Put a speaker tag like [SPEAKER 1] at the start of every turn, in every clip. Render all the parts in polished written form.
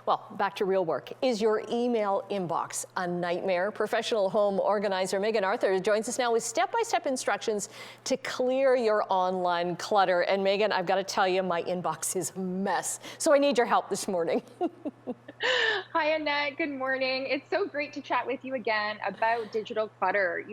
[SPEAKER 1] Well, back to real work. Is your email inbox a nightmare? Professional home organizer Megan Arthur joins us now with step-by-step instructions to clear your online clutter. And Megan, I've got to tell you, my inbox is a mess. So I need your help this morning.
[SPEAKER 2] Hi, Annette. Good morning. It's so great to chat with you again about digital clutter.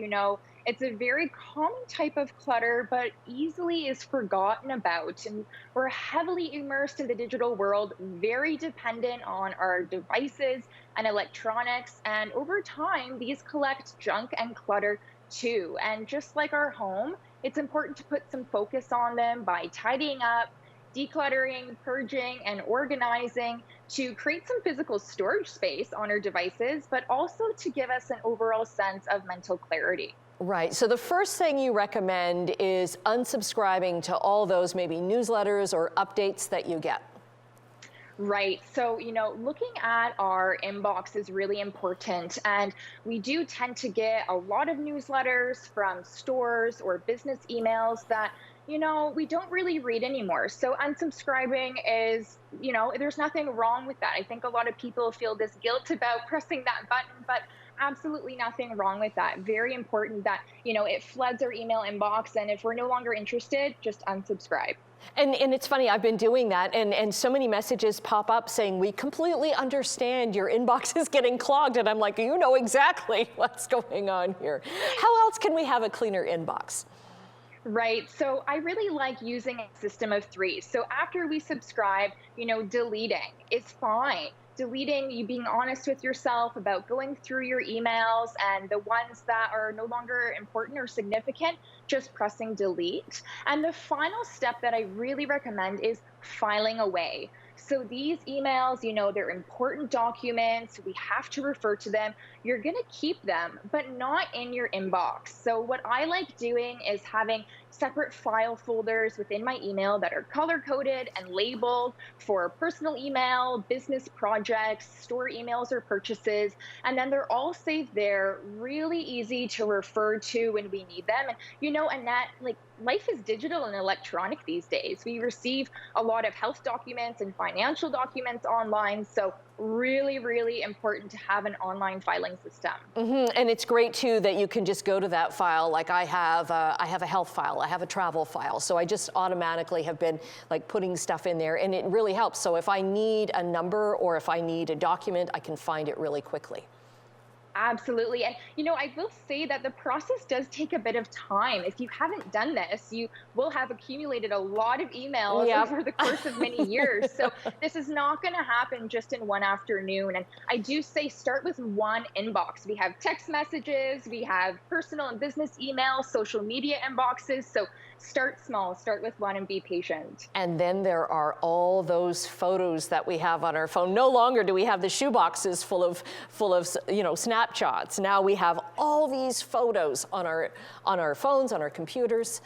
[SPEAKER 2] It's a very common type of clutter, but easily is forgotten about. And we're heavily immersed in the digital world, very dependent on our devices and electronics. And over time, these collect junk and clutter too. And just like our home, it's important to put some focus on them by tidying up, decluttering, purging, and organizing to create some physical storage space on our devices, but also to give us an overall sense of mental clarity.
[SPEAKER 1] Right. So the first thing you recommend is unsubscribing to all those maybe newsletters or updates that you get.
[SPEAKER 2] Right. So, looking at our inbox is really important. And we do tend to get a lot of newsletters from stores or business emails that, we don't really read anymore. So, unsubscribing is, there's nothing wrong with that. I think a lot of people feel this guilt about pressing that button, but absolutely nothing wrong with that. Very important that, it floods our email inbox. And if we're no longer interested, just unsubscribe.
[SPEAKER 1] And it's funny, I've been doing that, and so many messages pop up saying, we completely understand your inbox is getting clogged. And I'm like, you know exactly what's going on here. How else can we have a cleaner inbox?
[SPEAKER 2] Right. So I really like using a system of three. So after we subscribe, deleting is fine. Deleting, you being honest with yourself about going through your emails and the ones that are no longer important or significant, just pressing delete. And the final step that I really recommend is filing away. So these emails, they're important documents. We have to refer to them. You're going to keep them, but not in your inbox. So what I like doing is having separate file folders within my email that are color coded and labeled for personal email, business projects, store emails or purchases. And then they're all saved there, really easy to refer to when we need them. And Annette, like life is digital and electronic these days. We receive a lot of health documents and financial documents online. So really, really important to have an online filing system.
[SPEAKER 1] And it's great too that you can just go to that file. Like I have a health file, I have a travel file. So I just automatically have been like putting stuff in there, and it really helps. So if I need a number or if I need a document, I can find it really quickly.
[SPEAKER 2] Absolutely. And, I will say that the process does take a bit of time. If you haven't done this, you will have accumulated a lot of emails
[SPEAKER 1] Yep.
[SPEAKER 2] over the course of many years. So this is not going to happen just in one afternoon. And I do say start with one inbox. We have text messages, we have personal and business emails, social media inboxes. So start small, start with one and be patient.
[SPEAKER 1] And then there are all those photos that we have on our phone. No longer do we have the shoe boxes full of snapshots. Now we have all these photos on our phones, on our computers.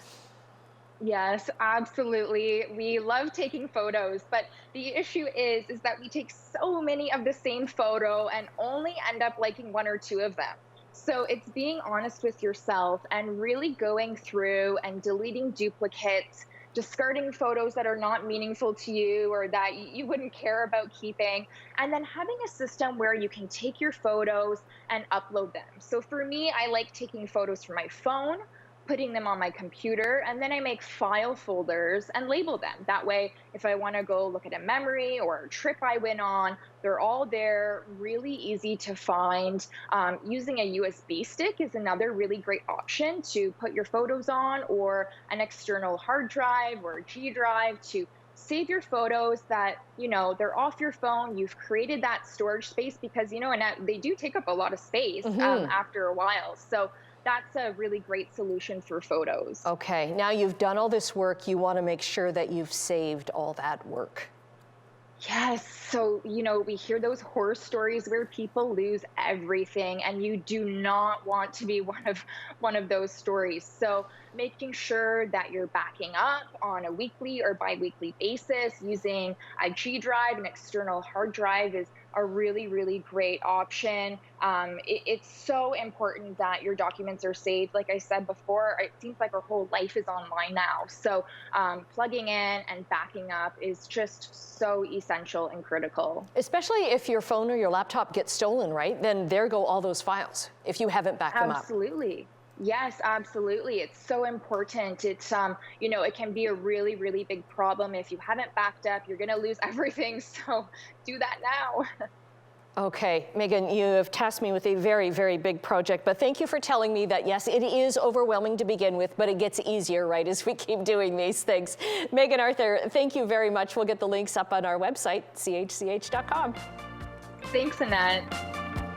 [SPEAKER 2] Yes, absolutely. We love taking photos, but the issue is that we take so many of the same photo and only end up liking one or two of them. So it's being honest with yourself and really going through and deleting duplicates, discarding photos that are not meaningful to you or that you wouldn't care about keeping, and then having a system where you can take your photos and upload them. So for me, I like taking photos from my phone, putting them on my computer, and then I make file folders and label them. That way, if I want to go look at a memory or a trip I went on, they're all there, really easy to find. Using a USB stick is another really great option to put your photos on, or an external hard drive or G drive to save your photos that, they're off your phone. You've created that storage space because, and they do take up a lot of space after a while. So that's a really great solution for photos.
[SPEAKER 1] Okay, now you've done all this work. You want to make sure that you've saved all that work.
[SPEAKER 2] Yes. So, we hear those horror stories where people lose everything, and you do not want to be one of those stories. So, making sure that you're backing up on a weekly or biweekly basis using a G drive, an external hard drive is a really, really great option. It's so important that your documents are saved. Like I said before, it seems like our whole life is online now. So plugging in and backing up is just so essential and critical.
[SPEAKER 1] Especially if your phone or your laptop gets stolen, right? Then there go all those files if you haven't backed them up.
[SPEAKER 2] Absolutely. Yes, absolutely. It's so important. It's it can be a really, really big problem if you haven't backed up. You're going to lose everything. So do that now.
[SPEAKER 1] Okay, Megan, you have tasked me with a very, very big project, but thank you for telling me that, yes, it is overwhelming to begin with, but it gets easier, right, as we keep doing these things. Megan Arthur, thank you very much. We'll get the links up on our website, chch.com.
[SPEAKER 2] Thanks, Annette.